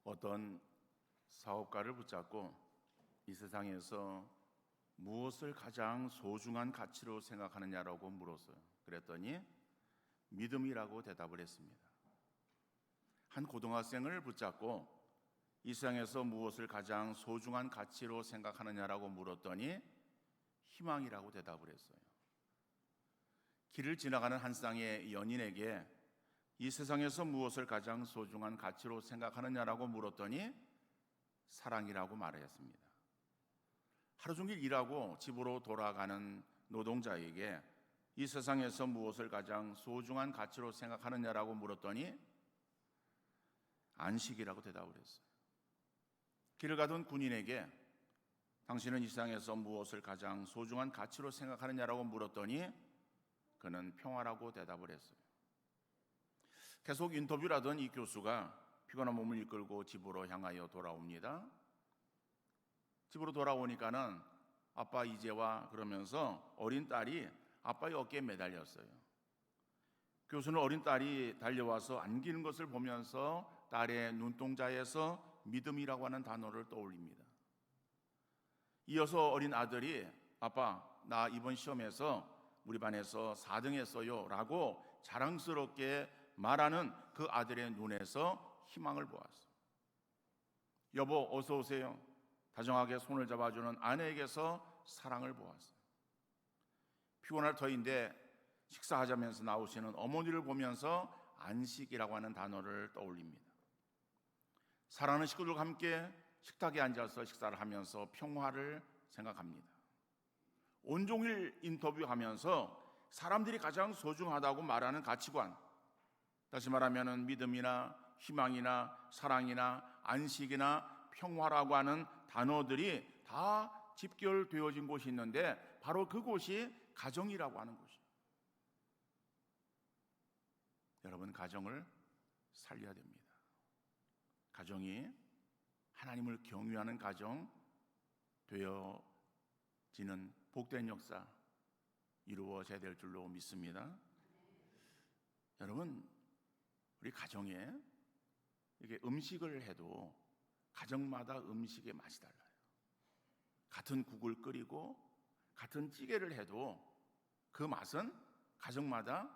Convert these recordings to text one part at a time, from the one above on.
어떤 사업가를 붙잡고 이 세상에서 무엇을 가장 소중한 가치로 생각하느냐라고 물었어요. 그랬더니 믿음이라고 대답을 했습니다. 한 고등학생을 붙잡고 이 세상에서 무엇을 가장 소중한 가치로 생각하느냐라고 물었더니 희망이라고 대답을 했어요. 길을 지나가는 한 쌍의 연인에게 이 세상에서 무엇을 가장 소중한 가치로 생각하느냐라고 물었더니 사랑이라고 말했습니다. 하루 종일 일하고 집으로 돌아가는 노동자에게 이 세상에서 무엇을 가장 소중한 가치로 생각하느냐라고 물었더니 안식이라고 대답을 했어요. 길을 가던 군인에게 당신은 이 세상에서 무엇을 가장 소중한 가치로 생각하느냐라고 물었더니 그는 평화라고 대답을 했어요. 계속 인터뷰를 하던 이 교수가 피곤한 몸을 이끌고 집으로 향하여 돌아옵니다. 집으로 돌아오니까는 아빠 이제와 그러면서 어린 딸이 아빠의 어깨에 매달렸어요. 교수는 어린 딸이 달려와서 안기는 것을 보면서 딸의 눈동자에서 믿음이라고 하는 단어를 떠올립니다. 이어서 어린 아들이 아빠 나 이번 시험에서 우리 반에서 4등 했어요 라고 자랑스럽게 말하는 그 아들의 눈에서 희망을 보았어요. 여보 어서 오세요. 다정하게 손을 잡아주는 아내에게서 사랑을 보았어요. 피곤할 터인데 식사하자면서 나오시는 어머니를 보면서 안식이라고 하는 단어를 떠올립니다. 사랑하는 식구들과 함께 식탁에 앉아서 식사를 하면서 평화를 생각합니다. 온종일 인터뷰하면서 사람들이 가장 소중하다고 말하는 가치관, 다시 말하면 믿음이나 희망이나 사랑이나 안식이나 평화라고 하는 단어들이 다 집결되어진 곳이 있는데 바로 그곳이 가정이라고 하는 곳이에요. 여러분 가정을 살려야 됩니다. 가정이 하나님을 경외하는 가정 되어지는 복된 역사 이루어져야 될 줄로 믿습니다. 여러분 우리 가정에 이게 음식을 해도 가정마다 음식의 맛이 달라요. 같은 국을 끓이고 같은 찌개를 해도 그 맛은 가정마다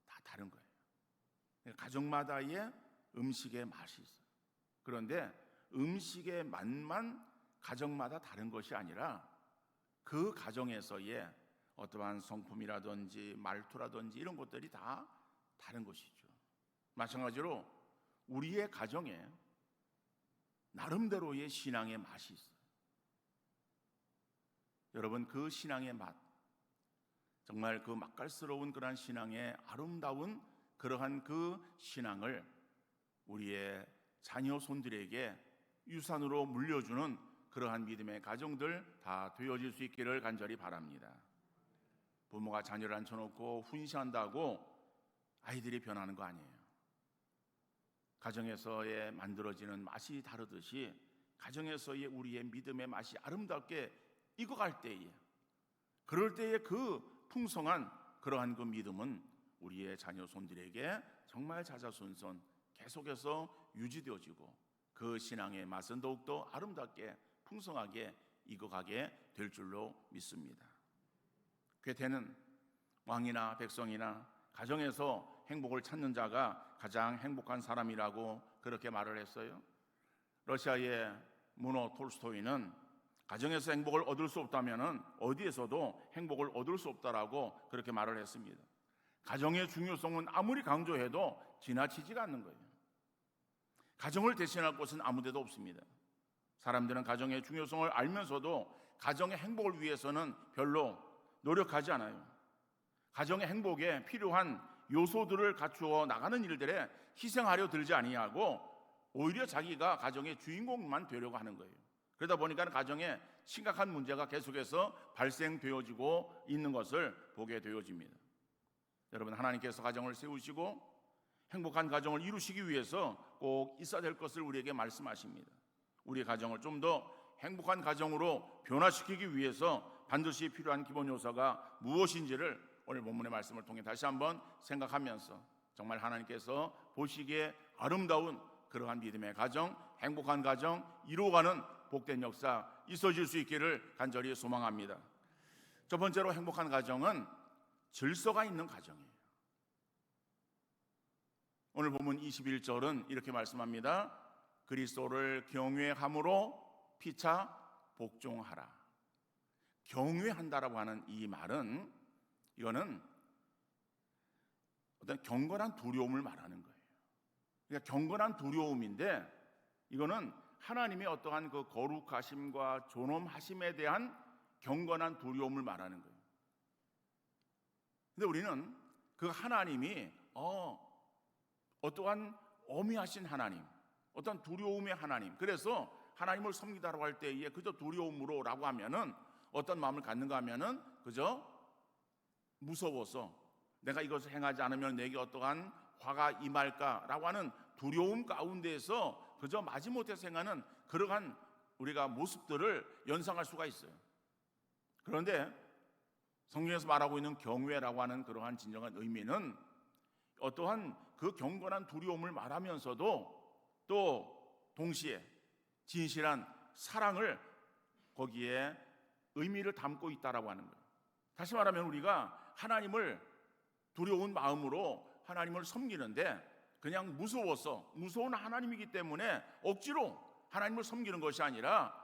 다 다른 거예요. 가정마다의 음식의 맛이 있어요. 그런데 음식의 맛만 가정마다 다른 것이 아니라 그 가정에서의 어떠한 성품이라든지 말투라든지 이런 것들이 다 다른 것이죠. 마찬가지로 우리의 가정에 나름대로의 신앙의 맛이 있어요. 여러분 그 신앙의 맛, 정말 그 맛깔스러운 그러한 신앙의 아름다운 그러한 그 신앙을 우리의 자녀 손들에게 유산으로 물려주는 그러한 믿음의 가정들 다 되어질 수 있기를 간절히 바랍니다. 부모가 자녀를 앉혀놓고 훈시한다고 아이들이 변하는 거 아니에요. 가정에서의 만들어지는 맛이 다르듯이 가정에서의 우리의 믿음의 맛이 아름답게 익어갈 때에, 그럴 때에 그 풍성한 그러한 그 믿음은 우리의 자녀 손들에게 정말 자자손손 계속해서 유지되어지고 그 신앙의 맛은 더욱더 아름답게 풍성하게 익어가게 될 줄로 믿습니다. 괴테는 왕이나 백성이나 가정에서 행복을 찾는 자가 가장 행복한 사람이라고 그렇게 말을 했어요. 러시아의 무노 톨스토이는 가정에서 행복을 얻을 수 없다면 어디에서도 행복을 얻을 수 없다라고 그렇게 말을 했습니다. 가정의 중요성은 아무리 강조해도 지나치지가 않는 거예요. 가정을 대신할 곳은 아무 데도 없습니다. 사람들은 가정의 중요성을 알면서도 가정의 행복을 위해서는 별로 노력하지 않아요. 가정의 행복에 필요한 요소들을 갖추어 나가는 일들에 희생하려 들지 아니하고 오히려 자기가 가정의 주인공만 되려고 하는 거예요. 그러다 보니까 가정에 심각한 문제가 계속해서 발생되어지고 있는 것을 보게 되어집니다. 여러분 하나님께서 가정을 세우시고 행복한 가정을 이루시기 위해서 꼭 있어야 될 것을 우리에게 말씀하십니다. 우리 가정을 좀 더 행복한 가정으로 변화시키기 위해서 반드시 필요한 기본 요소가 무엇인지를 오늘 본문의 말씀을 통해 다시 한번 생각하면서 정말 하나님께서 보시기에 아름다운 그러한 믿음의 가정, 행복한 가정 이루어가는 복된 역사 있어질 수 있기를 간절히 소망합니다. 첫 번째로 행복한 가정은 질서가 있는 가정이에요. 오늘 본문 21절은 이렇게 말씀합니다. 그리스도를 경외함으로 피차 복종하라. 경외한다라고 하는 이 말은 이거는 어떤 경건한 두려움을 말하는 거예요. 그러니까 경건한 두려움인데 이거는 하나님의 어떠한 그 거룩하심과 존엄하심에 대한 경건한 두려움을 말하는 거예요. 근데 우리는 그 하나님이 어떠한 어미하신 하나님, 어떤 두려움의 하나님, 그래서 하나님을 섬기다라고 할 때에 그저 두려움으로라고 하면은 어떤 마음을 갖는가 하면은 그저 무서워서 내가 이것을 행하지 않으면 내게 어떠한 화가 임할까라고 하는 두려움 가운데에서 그저 마지못해서 행하는 그러한 우리가 모습들을 연상할 수가 있어요. 그런데 성경에서 말하고 있는 경외라고 하는 그러한 진정한 의미는 어떠한 그 경건한 두려움을 말하면서도 또 동시에 진실한 사랑을 거기에 의미를 담고 있다라고 하는 거예요. 다시 말하면 우리가 하나님을 두려운 마음으로 하나님을 섬기는데 그냥 무서운 하나님이기 때문에 억지로 하나님을 섬기는 것이 아니라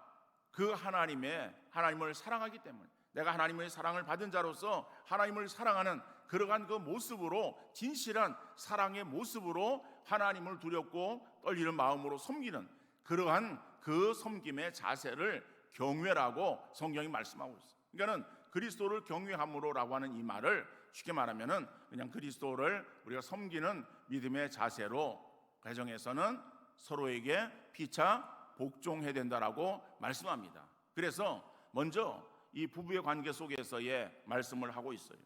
그 하나님을 사랑하기 때문에 내가 하나님의 사랑을 받은 자로서 하나님을 사랑하는 그러한 그 모습으로 진실한 사랑의 모습으로 하나님을 두렵고 떨리는 마음으로 섬기는 그러한 그 섬김의 자세를 경외라고 성경이 말씀하고 있어요. 그러니까는 그리스도를 경외함으로라고 하는 이 말을 쉽게 말하면은 그냥 그리스도를 우리가 섬기는 믿음의 자세로 가정에서는 서로에게 피차 복종해야 된다라고 말씀합니다. 그래서 먼저 이 부부의 관계 속에서의 말씀을 하고 있어요.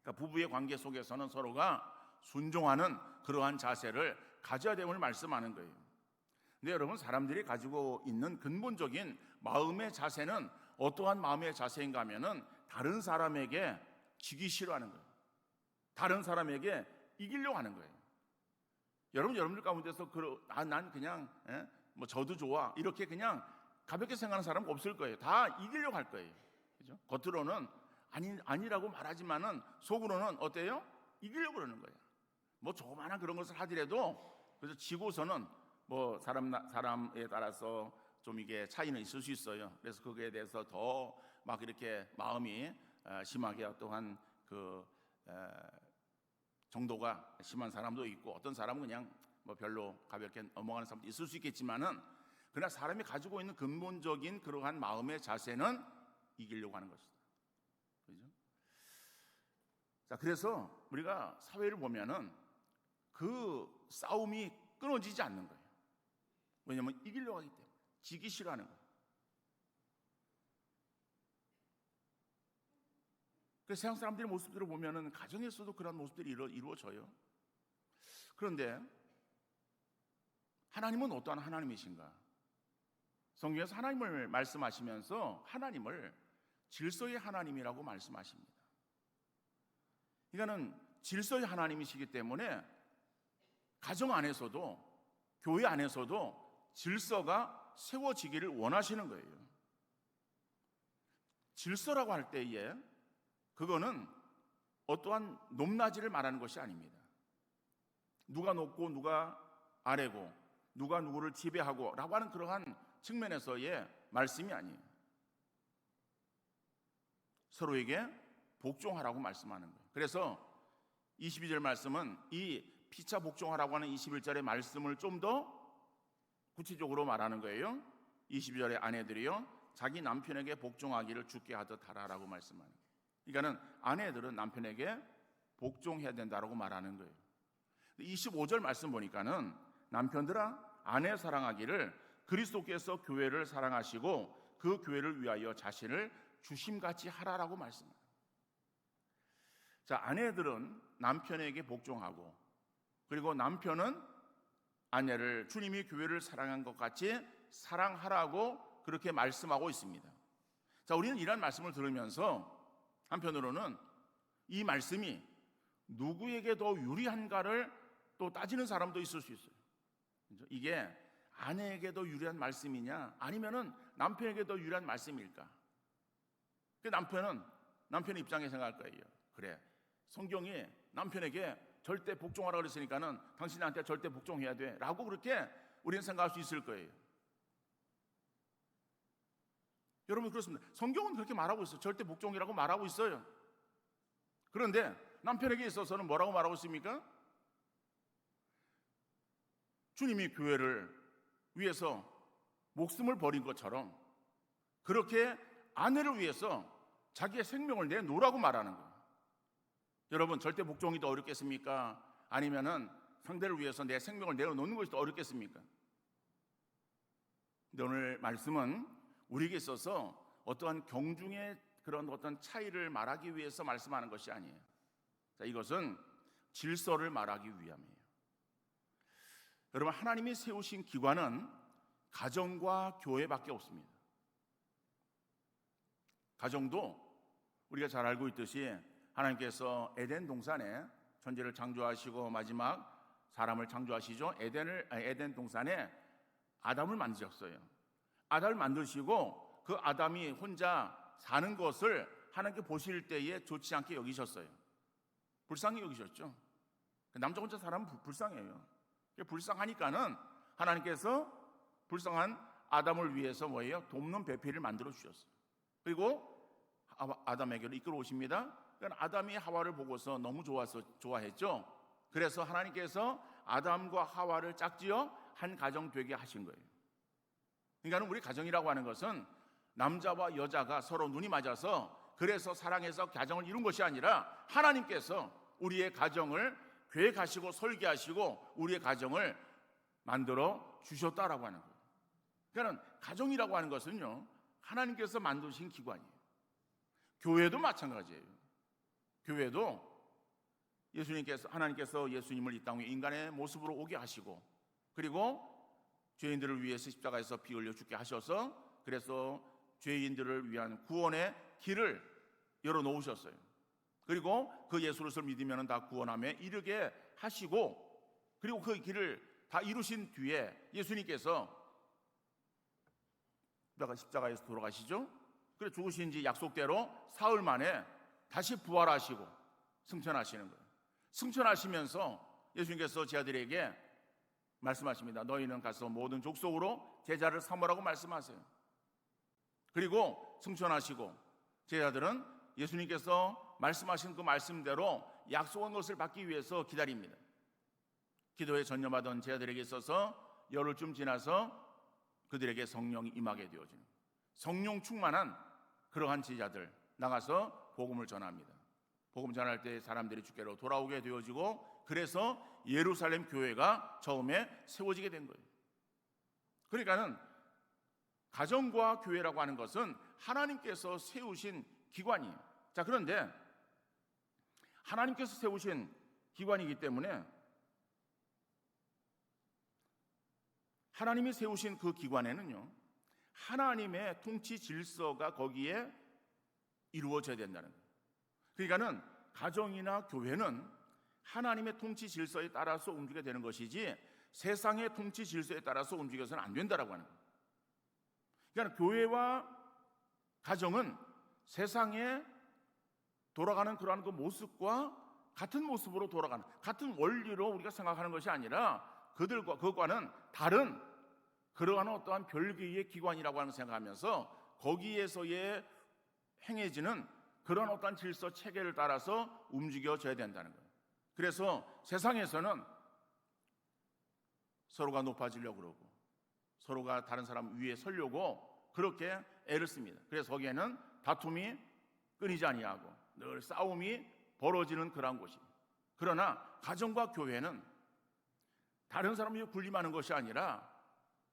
그러니까 부부의 관계 속에서는 서로가 순종하는 그러한 자세를 가져야 됨을 말씀하는 거예요. 근데 여러분, 사람들이 가지고 있는 근본적인 마음의 자세는 어떠한 마음의 자세인가 하면은 다른 사람에게 지기 싫어하는 거예요. 다른 사람에게 이기려고 하는 거예요. 여러분들 가운데서 난 그냥 뭐 저도 좋아 이렇게 그냥 가볍게 생각하는 사람은 없을 거예요. 다 이기려고 할 거예요. 그죠? 겉으로는 아니라고 말하지만은 속으로는 어때요? 이기려고 그러는 거예요. 뭐 조그마한 그런 것을 하더라도 그래서 지고서는 뭐 사람에 따라서 좀 이게 차이는 있을 수 있어요. 그래서 거기에 대해서 더 막 이렇게 마음이 심하게 어떠한 그 정도가 심한 사람도 있고 어떤 사람은 그냥 뭐 별로 가볍게 넘어가는 사람도 있을 수 있겠지만은 그러나 사람이 가지고 있는 근본적인 그러한 마음의 자세는 이기려고 하는 것이다. 그죠? 자, 그래서 우리가 사회를 보면은 그 싸움이 끊어지지 않는 거예요. 왜냐하면 이기려고 하기 때문에 지기 싫어하는 거예요. 그래서 세상 사람들의 모습들을 보면은 가정에서도 그런 모습들이 이루어져요. 그런데 하나님은 어떠한 하나님이신가? 성경에서 하나님을 말씀하시면서 하나님을 질서의 하나님이라고 말씀하십니다. 그러니까는 질서의 하나님이시기 때문에 가정 안에서도 교회 안에서도 질서가 세워지기를 원하시는 거예요. 질서라고 할 때에 그거는 어떠한 높낮이를 말하는 것이 아닙니다. 누가 높고 누가 아래고 누가 누구를 지배하고 라고 하는 그러한 측면에서의 말씀이 아니에요. 서로에게 복종하라고 말씀하는 거예요. 그래서 22절 말씀은 이 피차 복종하라고 하는 21절의 말씀을 좀 더 구체적으로 말하는 거예요. 22절의 아내들이요 자기 남편에게 복종하기를 주께 하듯 하라라고 말씀하는 거예요. 그러니까는 아내들은 남편에게 복종해야 된다라고 말하는 거예요. 25절 말씀 보니까는 남편들아 아내 사랑하기를 그리스도께서 교회를 사랑하시고 그 교회를 위하여 자신을 주심같이 하라라고 말씀합니다. 자, 아내들은 남편에게 복종하고 그리고 남편은 아내를 주님이 교회를 사랑한 것 같이 사랑하라고 그렇게 말씀하고 있습니다. 자, 우리는 이런 말씀을 들으면서 한편으로는 이 말씀이 누구에게 더 유리한가를 또 따지는 사람도 있을 수 있어요. 그죠? 이게 아내에게도 유리한 말씀이냐 아니면은 남편에게도 유리한 말씀일까? 그 남편의 입장에 생각할 거예요. 그래, 성경이 남편에게 절대 복종하라고 그랬으니까는 당신이 나한테 절대 복종해야 돼 라고 그렇게 우리는 생각할 수 있을 거예요. 여러분, 그렇습니다. 성경은 그렇게 말하고 있어요. 절대 복종이라고 말하고 있어요. 그런데 남편에게 있어서는 뭐라고 말하고 있습니까? 주님이 교회를 위해서 목숨을 버린 것처럼 그렇게 아내를 위해서 자기의 생명을 내놓으라고 말하는 거예요. 여러분, 절대 복종이 더 어렵겠습니까? 아니면은 상대를 위해서 내 생명을 내어놓는 것이 더 어렵겠습니까? 근데 오늘 말씀은 우리에게 있어서 어떠한 경중의 그런 어떤 차이를 말하기 위해서 말씀하는 것이 아니에요. 자, 이것은 질서를 말하기 위함이에요. 여러분, 하나님이 세우신 기관은 가정과 교회밖에 없습니다. 가정도 우리가 잘 알고 있듯이 하나님께서 에덴 동산에 천지를 창조하시고 마지막 사람을 창조하시죠. 에덴 동산에 아담을 만드셨어요. 아담을 만드시고 그 아담이 혼자 사는 것을 하나님께 보실 때에 좋지 않게 여기셨어요. 불쌍히 여기셨죠. 남자 혼자 사람은 불쌍해요. 불쌍하니까는 하나님께서 불쌍한 아담을 위해서 뭐예요? 돕는 배필을 만들어 주셨어요. 그리고 아담에게로 이끌어 오십니다. 그러니까 아담이 하와를 보고서 너무 좋아했죠. 그래서 하나님께서 아담과 하와를 짝지어 한 가정 되게 하신 거예요. 그러니까 우리 가정이라고 하는 것은 남자와 여자가 서로 눈이 맞아서 그래서 사랑해서 가정을 이룬 것이 아니라 하나님께서 우리의 가정을 계획하시고 설계하시고 우리의 가정을 만들어 주셨다라고 하는 거예요. 그러니까 가정이라고 하는 것은요, 하나님께서 만드신 기관이에요. 교회도 마찬가지예요. 교회도 하나님께서 예수님을 이 땅에 인간의 모습으로 오게 하시고 그리고 죄인들을 위해서 십자가에서 피 흘려 죽게 하셔서 그래서 죄인들을 위한 구원의 길을 열어놓으셨어요. 그리고 그 예수 그리스도를 믿으면 다 구원함에 이르게 하시고 그리고 그 길을 다 이루신 뒤에 예수님께서 십자가에서 돌아가시죠. 그래서 죽으신 지 약속대로 사흘 만에 다시 부활하시고 승천하시는 거예요. 승천하시면서 예수님께서 제자들에게 말씀하십니다. 너희는 가서 모든 족속으로 제자를 삼으라고 말씀하세요. 그리고 승천하시고 제자들은 예수님께서 말씀하신 그 말씀대로 약속한 것을 받기 위해서 기다립니다. 기도에 전념하던 제자들에게 있어서 열흘쯤 지나서 그들에게 성령이 임하게 되어지는 성령 충만한 그러한 제자들 나가서 복음을 전합니다. 복음 전할 때 사람들이 주께로 돌아오게 되어지고 그래서 예루살렘 교회가 처음에 세워지게 된 거예요. 그러니까는 가정과 교회라고 하는 것은 하나님께서 세우신 기관이에요. 자, 그런데 하나님께서 세우신 기관이기 때문에 하나님이 세우신 그 기관에는요, 하나님의 통치 질서가 거기에 이루어져야 된다는 거예요. 그러니까는 가정이나 교회는 하나님의 통치 질서에 따라서 움직여야 되는 것이지 세상의 통치 질서에 따라서 움직여서는 안 된다라고 하는 거예요. 그러니까 교회와 가정은 세상에 돌아가는 그러한 그 모습과 같은 모습으로 돌아가는 같은 원리로 우리가 생각하는 것이 아니라 그것과는 다른 그러한 어떠한 별개의 기관이라고 하는 생각하면서 거기에서의 행해지는 그런 어떠한 질서 체계를 따라서 움직여져야 된다는 거예요. 그래서 세상에서는 서로가 높아지려고 그러고 서로가 다른 사람 위에 서려고 그렇게 애를 씁니다. 그래서 거기에는 다툼이 끊이지 아니하고 늘 싸움이 벌어지는 그런 곳입니다. 그러나 가정과 교회는 다른 사람이 군림하는 것이 아니라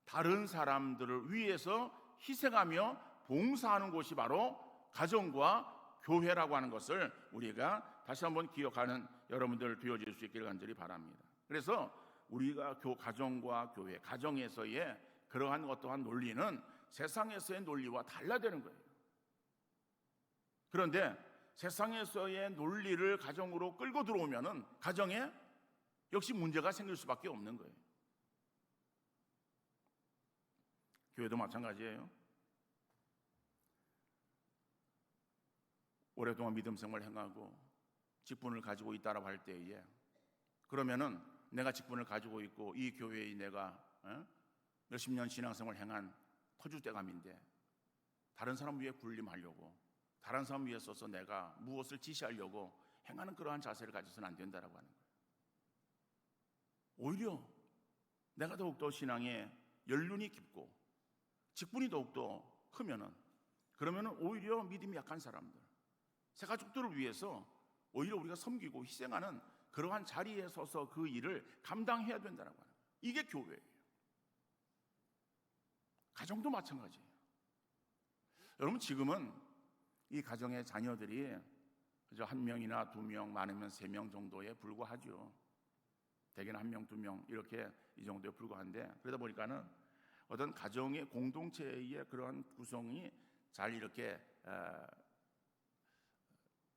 다른 사람들을 위해서 희생하며 봉사하는 곳이 바로 가정과 교회라고 하는 것을 우리가 다시 한번 기억하는 여러분들 되어질 수 있기를 간절히 바랍니다. 그래서 우리가 가정과 교회, 가정에서의 그러한 어떠한 논리는 세상에서의 논리와 달라지는 거예요. 그런데 세상에서의 논리를 가정으로 끌고 들어오면은 가정에 역시 문제가 생길 수밖에 없는 거예요. 교회도 마찬가지예요. 오랫동안 믿음 생활을 행하고 직분을 가지고 있다라고 할 때에, 그러면은 내가 직분을 가지고 있고 이 교회에 내가 몇십 년 신앙생활을 행한 터줏대감인데 다른 사람 위에 군림하려고, 다른 사람 위에 서서 내가 무엇을 지시하려고 행하는 그러한 자세를 가져서는 안 된다라고 하는 거예요. 오히려 내가 더욱더 신앙에 연륜이 깊고 직분이 더욱더 크면은, 그러면은 오히려 믿음이 약한 사람들, 새 가족들을 위해서 오히려 우리가 섬기고 희생하는 그러한 자리에 서서 그 일을 감당해야 된다는 거예요. 이게 교회예요. 가정도 마찬가지예요. 여러분, 지금은 이 가정의 자녀들이 그저 한 명이나 두 명, 많으면 세 명 정도에 불과하죠. 대개는 한 명, 두 명 이렇게 이 정도에 불과한데, 그러다 보니까는 어떤 가정의 공동체의 그러한 구성이 잘 이렇게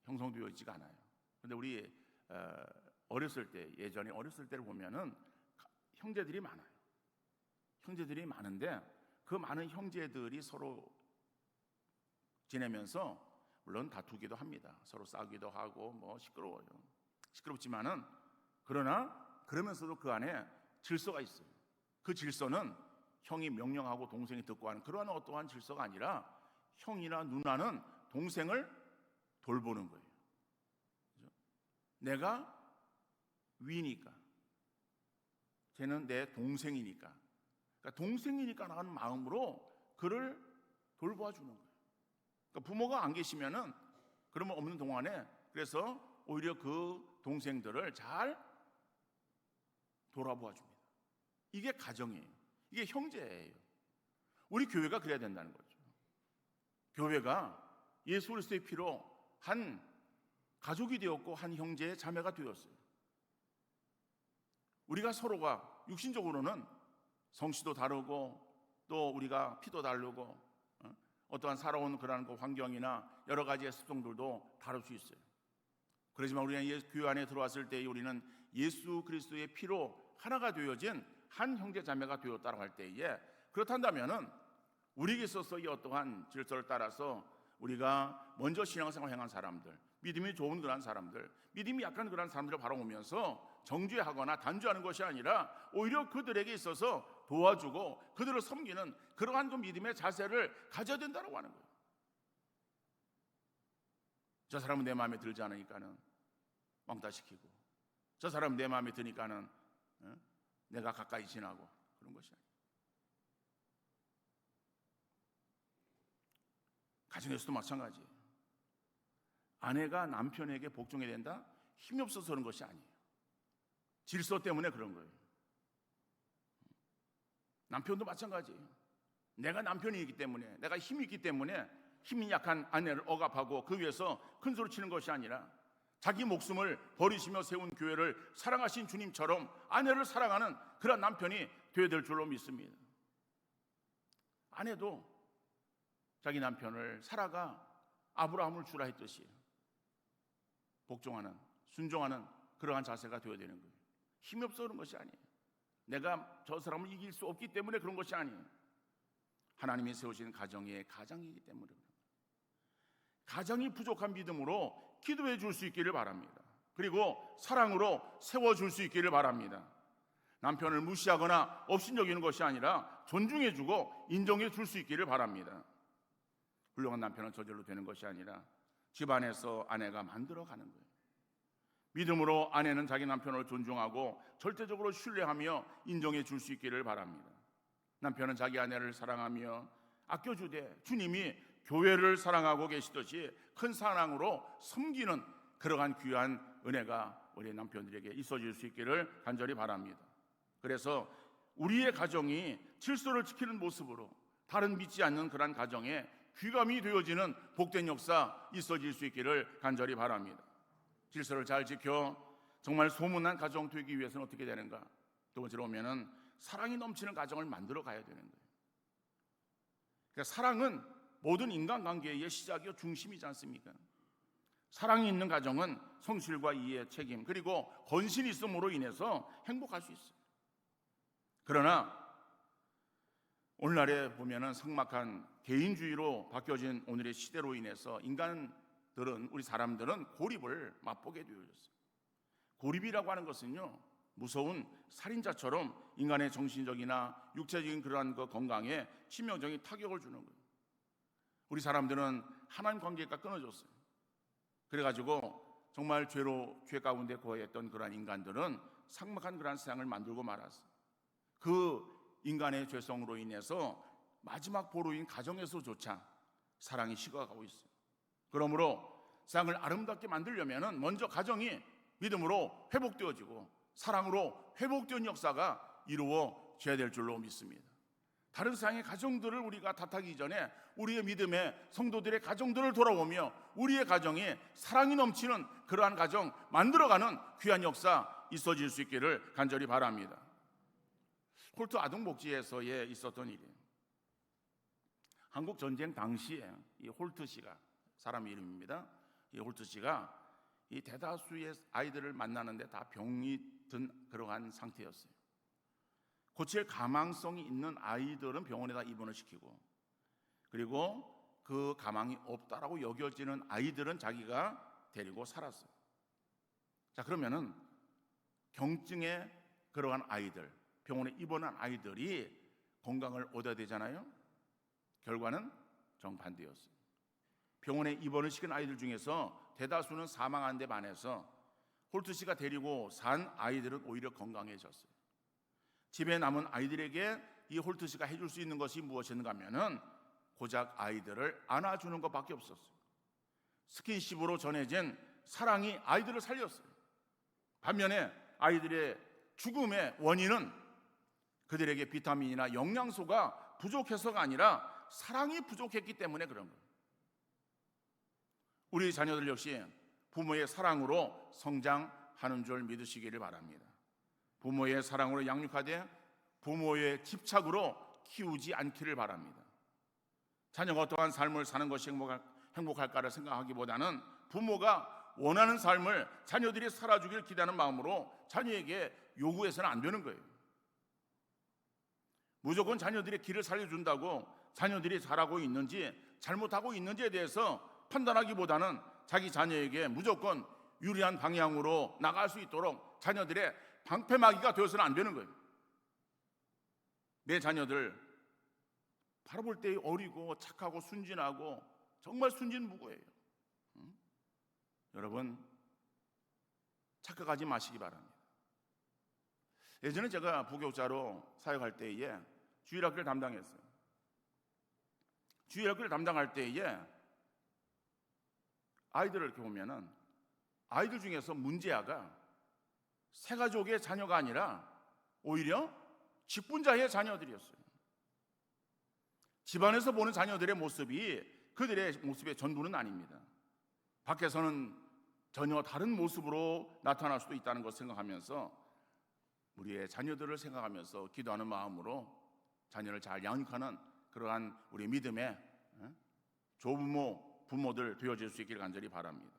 형성되어 있지가 않아요. 그런데 우리 어렸을 때, 예전에 어렸을 때를 보면은 형제들이 많아요. 형제들이 많은데 그 많은 형제들이 서로 지내면서 물론 다투기도 합니다. 서로 싸우기도 하고 뭐 시끄러워요. 시끄럽지만은 그러나 그러면서도 그 안에 질서가 있어요. 그 질서는 형이 명령하고 동생이 듣고 하는 그러한 어떠한 질서가 아니라 형이나 누나는 동생을 돌보는 거예요. 그렇죠? 내가 위니까, 쟤는 내 동생이니까, 그러니까 동생이니까 하는 마음으로 그를 돌보아 주는 거예요. 그러니까 부모가 안 계시면은, 그러면 없는 동안에, 그래서 오히려 그 동생들을 잘 돌아보아 줍니다. 이게 가정이에요. 이게 형제예요. 우리 교회가 그래야 된다는 거죠. 교회가 예수 그리스도의 피로 한 가족이 되었고 한 형제의 자매가 되었어요. 우리가 서로가 육신적으로는 성씨도 다르고 또 우리가 피도 다르고 어떠한 살아온 그러한 그 환경이나 여러 가지의 습성들도 다를 수 있어요. 그렇지만 우리가 교회 안에 들어왔을 때 우리는 예수 그리스도의 피로 하나가 되어진 한 형제 자매가 되었다고 할 때에, 그렇다면은 우리에게 있어서 이 어떠한 질서를 따라서 우리가 먼저 신앙생활을 행한 사람들, 믿음이 좋은 그런 사람들, 믿음이 약한 그런 사람들을 바라보면서 정죄하거나 단죄하는 것이 아니라 오히려 그들에게 있어서 도와주고 그들을 섬기는 그러한 그 믿음의 자세를 가져야 된다고 하는 거예요. 저 사람은 내 마음에 들지 않으니까는 왕따시키고, 저 사람은 내 마음에 드니까는 내가 가까이 지나고, 그런 것이 아니에요. 가정에서도 마찬가지예요. 아내가 남편에게 복종해야 된다? 힘이 없어서 그런 것이 아니에요. 질서 때문에 그런 거예요. 남편도 마찬가지예요. 내가 남편이기 때문에, 내가 힘이 있기 때문에 힘이 약한 아내를 억압하고 그 위에서 큰 소리 치는 것이 아니라 자기 목숨을 버리시며 세운 교회를 사랑하신 주님처럼 아내를 사랑하는 그런 남편이 되어야 될 줄로 믿습니다. 아내도 자기 남편을 사라가 아브라함을 주라 했듯이 복종하는, 순종하는 그러한 자세가 되어야 되는 거예요. 힘이 없어 그런 것이 아니에요. 내가 저 사람을 이길 수 없기 때문에 그런 것이 아니에요. 하나님이 세우신 가정의 가장이기 때문에 그런 거예요. 가정이 부족한 믿음으로 기도해 줄 수 있기를 바랍니다. 그리고 사랑으로 세워줄 수 있기를 바랍니다. 남편을 무시하거나 업신여기는 것이 아니라 존중해주고 인정해 줄 수 있기를 바랍니다. 훌륭한 남편은 저절로 되는 것이 아니라 집안에서 아내가 만들어가는 거예요. 믿음으로 아내는 자기 남편을 존중하고 절대적으로 신뢰하며 인정해 줄 수 있기를 바랍니다. 남편은 자기 아내를 사랑하며 아껴주되 주님이 교회를 사랑하고 계시듯이 큰 사랑으로 섬기는 그러한 귀한 은혜가 우리 남편들에게 있어질 수 있기를 간절히 바랍니다. 그래서 우리의 가정이 질서를 지키는 모습으로 다른 믿지 않는 그러한 가정에 귀감이 되어지는 복된 역사 있어질 수 있기를 간절히 바랍니다. 질서를 잘 지켜 정말 소문난 가정 되기 위해서는 어떻게 되는가? 두 번째로 오면은 사랑이 넘치는 가정을 만들어 가야 되는 거예요. 그러니까 사랑은 모든 인간관계의 시작이요 중심이지 않습니까? 사랑이 있는 가정은 성실과 이해, 책임 그리고 헌신이 있음으로 인해서 행복할 수 있어요. 그러나 오늘날에 보면은 삭막한 개인주의로 바뀌어진 오늘의 시대로 인해서 인간들은, 우리 사람들은 고립을 맛보게 되어졌어요. 고립이라고 하는 것은요, 무서운 살인자처럼 인간의 정신적이나 육체적인 그러한 그 건강에 치명적인 타격을 주는 거예요. 우리 사람들은 하나님 관계가 끊어졌어요. 그래가지고 정말 죄 가운데 거했던 그러한 인간들은 삭막한 그러한 세상을 만들고 말았어요. 그 인간의 죄성으로 인해서 마지막 보루인 가정에서조차 사랑이 식어가고 있어요. 그러므로 세상을 아름답게 만들려면 먼저 가정이 믿음으로 회복되어지고 사랑으로 회복된 역사가 이루어져야 될 줄로 믿습니다. 다른 세상의 가정들을 우리가 탓하기 전에 우리의 믿음의 성도들의 가정들을 돌아보며 우리의 가정이 사랑이 넘치는 그러한 가정 만들어가는 귀한 역사 있어질 수 있기를 간절히 바랍니다. 홀트 아동복지에서에 있었던 일이에요. 한국 전쟁 당시에 이 홀트 씨가, 사람 이름입니다. 이 홀트 씨가 이 대다수의 아이들을 만나는데 다 병이 든 그러한 상태였어요. 고칠 가망성이 있는 아이들은 병원에다 입원을 시키고, 그리고 그 가망이 없다라고 여겨지는 아이들은 자기가 데리고 살았어요. 자, 그러면은 경증의 그러한 아이들, 병원에 입원한 아이들이 건강을 얻어야 되잖아요. 결과는 정반대였어요. 병원에 입원을 시킨 아이들 중에서 대다수는 사망한 데 반해서 홀트 씨가 데리고 산 아이들은 오히려 건강해졌어요. 집에 남은 아이들에게 이 홀트 씨가 해줄 수 있는 것이 무엇인가 하면은 고작 아이들을 안아주는 것밖에 없었어요. 스킨십으로 전해진 사랑이 아이들을 살렸어요. 반면에 아이들의 죽음의 원인은 그들에게 비타민이나 영양소가 부족해서가 아니라 사랑이 부족했기 때문에 그런 거예요. 우리 자녀들 역시 부모의 사랑으로 성장하는 줄 믿으시기를 바랍니다. 부모의 사랑으로 양육하되 부모의 집착으로 키우지 않기를 바랍니다. 자녀가 어떠한 삶을 사는 것이 행복할까를 생각하기보다는 부모가 원하는 삶을 자녀들이 살아주길 기대하는 마음으로 자녀에게 요구해서는 안 되는 거예요. 무조건 자녀들의 길을 살려준다고 자녀들이 잘하고 있는지 잘못하고 있는지에 대해서 판단하기보다는 자기 자녀에게 무조건 유리한 방향으로 나갈 수 있도록 자녀들의 방패막이가 되어서는 안 되는 거예요. 내 자녀들 바라볼 때 어리고 착하고 순진하고 정말 순진무구예요. 여러분 착각하지 마시기 바랍니다. 예전에 제가 부교육자로 사역할 때에 주일학교를 담당했어요. 주일학교를 담당할 때에 아이들을 이렇게 보면은 아이들 중에서 문제아가 새가족의 자녀가 아니라 오히려 직분자의 자녀들이었어요. 집안에서 보는 자녀들의 모습이 그들의 모습의 전부는 아닙니다. 밖에서는 전혀 다른 모습으로 나타날 수도 있다는 것을 생각하면서 우리의 자녀들을 생각하면서 기도하는 마음으로 자녀를 잘 양육하는 그러한 우리 믿음의 조부모, 부모들 되어질 수 있기를 간절히 바랍니다.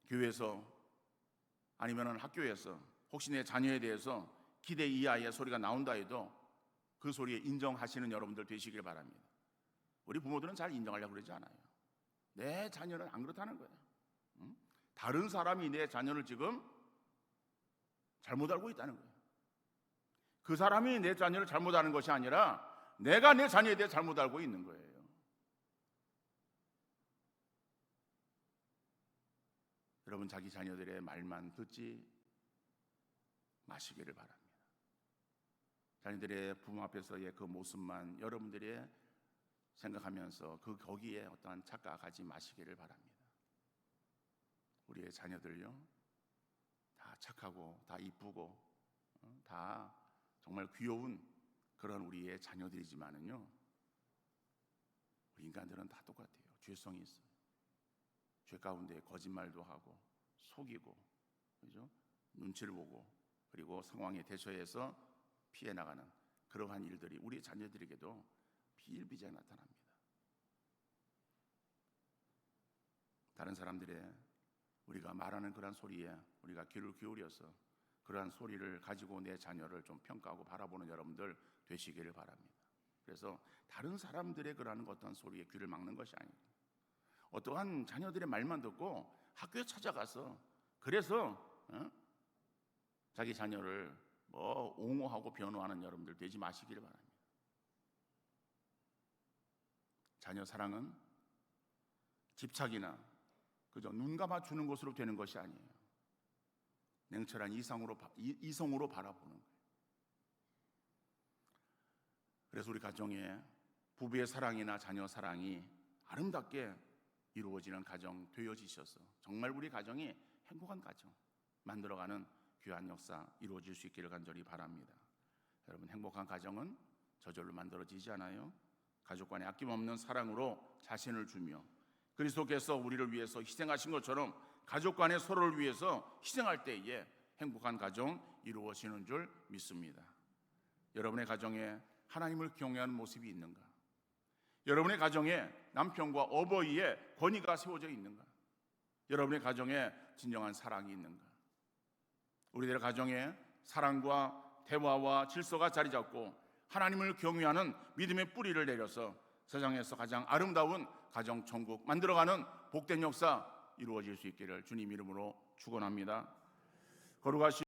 교회에서 아니면 학교에서 혹시 내 자녀에 대해서 기대 이하의 소리가 나온다 해도 그 소리에 인정하시는 여러분들 되시길 바랍니다. 우리 부모들은 잘 인정하려고 그러지 않아요. 내 자녀는 안 그렇다는 거예요. 다른 사람이 내 자녀를 지금 잘못 알고 있다는 거예요. 그 사람이 내 자녀를 잘못 아는 것이 아니라 내가 내 자녀에 대해 잘못 알고 있는 거예요. 여러분 자기 자녀들의 말만 듣지 마시기를 바랍니다. 자녀들의 부모 앞에서의 그 모습만 여러분들이 생각하면서 거기에 어떠한 착각하지 마시기를 바랍니다. 우리의 자녀들요 다 착하고 다 이쁘고 다 정말 귀여운 그런 우리의 자녀들이지만은요 우리 인간들은 다 똑같아요. 죄성이 있어요. 죄 가운데 거짓말도 하고 속이고 그죠? 눈치를 보고 그리고 상황에 대처해서 피해 나가는 그러한 일들이 우리 자녀들에게도 비일비재하게 나타납니다. 다른 사람들의 우리가 말하는 그런 소리에 우리가 귀를 기울여서 그러한 소리를 가지고 내 자녀를 좀 평가하고 바라보는 여러분들 되시기를 바랍니다. 그래서 다른 사람들의 그러한 어떤 소리에 귀를 막는 것이 아니고 어떠한 자녀들의 말만 듣고 학교에 찾아가서 그래서 자기 자녀를 옹호하고 변호하는 여러분들 되지 마시기를 바랍니다. 자녀 사랑은 집착이나 그저 눈 감아주는 것으로 되는 것이 아니에요. 냉철한 이성으로 바라보는 거예요. 그래서 우리 가정에 부부의 사랑이나 자녀 사랑이 아름답게 이루어지는 가정 되어지셔서 정말 우리 가정이 행복한 가정 만들어가는 귀한 역사 이루어질 수 있기를 간절히 바랍니다. 여러분, 행복한 가정은 저절로 만들어지지 않아요. 가족 간의 아낌없는 사랑으로 자신을 주며 그리스도께서 우리를 위해서 희생하신 것처럼 가족 간의 서로를 위해서 희생할 때에 행복한 가정 이루어지는 줄 믿습니다. 여러분의 가정에 하나님을 경외하는 모습이 있는가? 여러분의 가정에 남편과 어버이의 권위가 세워져 있는가? 여러분의 가정에 진정한 사랑이 있는가? 우리들의 가정에 사랑과 대화와 질서가 자리 잡고 하나님을 경외하는 믿음의 뿌리를 내려서 세상에서 가장 아름다운 가정 천국 만들어가는 복된 역사 이루어질 수 있기를 주님 이름으로 축원합니다. 거룩하신